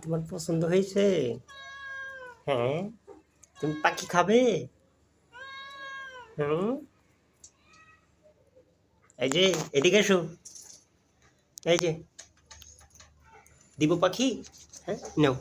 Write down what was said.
তোমার পছন্দ হয়েছে? হ্যাঁ, তুমি পাখি খাবে? হুম, এই যে এদিকে এসো। এই যে দিব পাখি। হ্যাঁ, নাও।